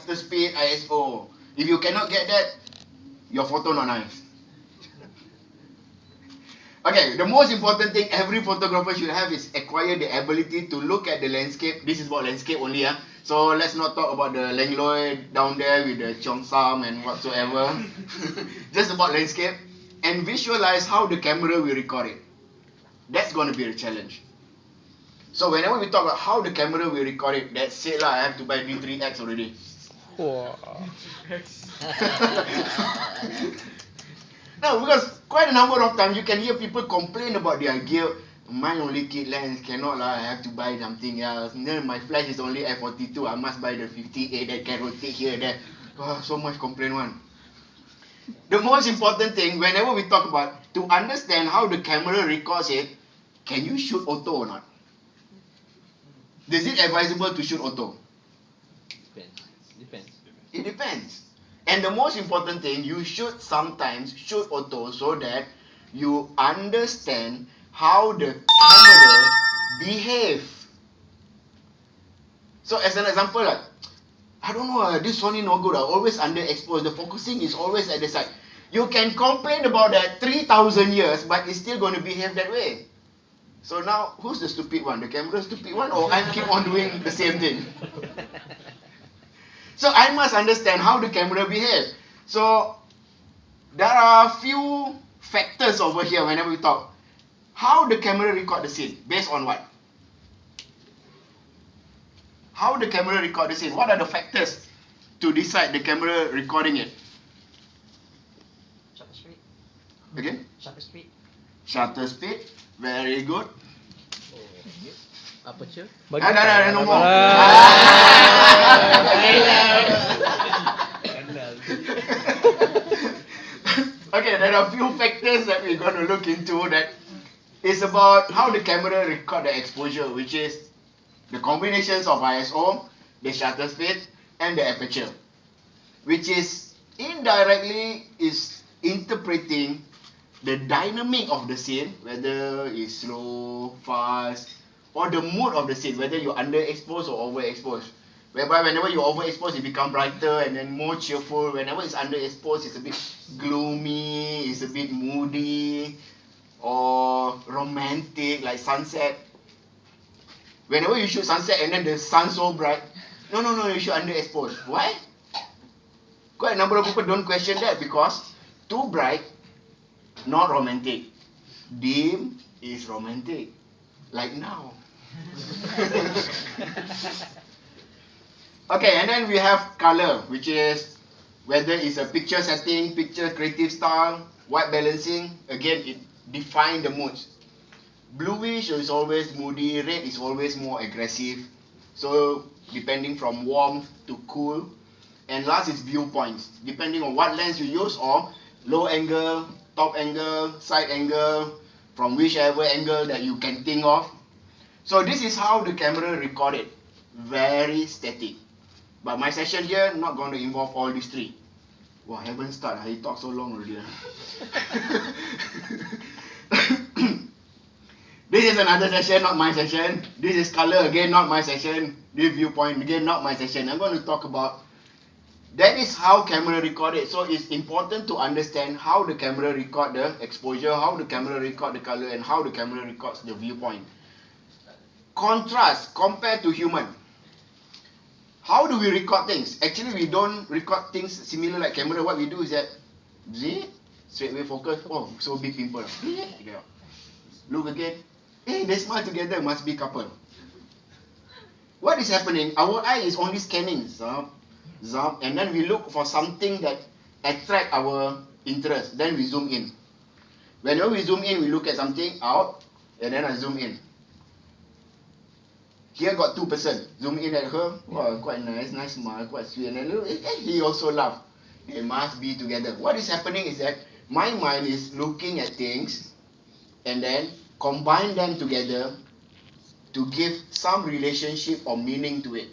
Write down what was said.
shutter speed, ISO. If you cannot get that, your photo not nice. Okay, the most important thing every photographer should have is acquire the ability to look at the landscape. This is about landscape only. So let's not talk about the Langlois down there with the Cheongsam and whatsoever. Just about landscape. And visualize how the camera will record it. That's going to be the challenge. So whenever we talk about how the camera will record it, that's it lah. I have to buy D3X already. No, because quite a number of times you can hear people complain about their gear. Mine only kit lens, cannot lah, I have to buy something else. Then my flash is only f42, I must buy the 58 that can rotate here and there. Oh, so much complaint one. The most important thing, whenever we talk about, to understand how the camera records it, can you shoot auto or not? Is it advisable to shoot auto? Depends. It depends. And the most important thing, you should sometimes shoot auto so that you understand how the camera behaves. So as an example, like, I don't know, this Sony no good, always underexposed. The focusing is always at the side. You can complain about that 3,000 years, but it's still going to behave that way. So now, who's the stupid one? The camera stupid one, or I keep on doing the same thing? So I must understand how the camera behaves. So there are a few factors over here whenever we talk. How the camera record the scene? Based on what? How the camera record the scene? What are the factors to decide the camera recording it? Shutter speed. Again? Shutter speed. Shutter speed. Very good. Aperture. Dah, no more. Okay, there are a few factors that we're going to look into that is about how the camera record the exposure, which is the combinations of ISO, the shutter speed, and the aperture, which is indirectly is interpreting the dynamic of the scene, whether it's slow, fast, or the mood of the scene, whether you're underexposed or overexposed. Whereby whenever you're overexposed, it becomes brighter and then more cheerful. Whenever it's underexposed, it's a bit gloomy, it's a bit moody, or romantic, like sunset. Whenever you shoot sunset and then the sun so bright, no, you should underexpose. Why? Quite a number of people don't question that because too bright, not romantic. Dim is romantic. Like now. Okay, and then we have color, which is whether it's a picture setting, picture creative style, white balancing. Again, it defines the moods. Bluish is always moody, red is always more aggressive. So depending from warm to cool. And last is viewpoints, depending on what lens you use, or low angle, top angle, side angle, from whichever angle that you can think of. So this is how the camera recorded. Very static. But my session here not going to involve all these three. Wow, haven't started. I talk so long already. This is another session, not my session. This is color again, not my session. This viewpoint again, not my session. I'm going to talk about that is how camera recorded. So it's important to understand how the camera record the exposure, how the camera record the color, and how the camera records the viewpoint. Contrast compared to human. How do we record things? Actually, we don't record things similar like camera. What we do is that, straight away focus. Oh, so big pimple. Look again. Hey, they smile together. Must be couple. What is happening? Our eye is only scanning. And then we look for something that attract our interest. Then we zoom in. Whenever we zoom in, we look at something out, and then I zoom in. Here got two person. Zoom in at her. Wow, quite nice smile, quite sweet. And then look, he also laugh. They must be together. What is happening is that my mind is looking at things and then combine them together to give some relationship or meaning to it.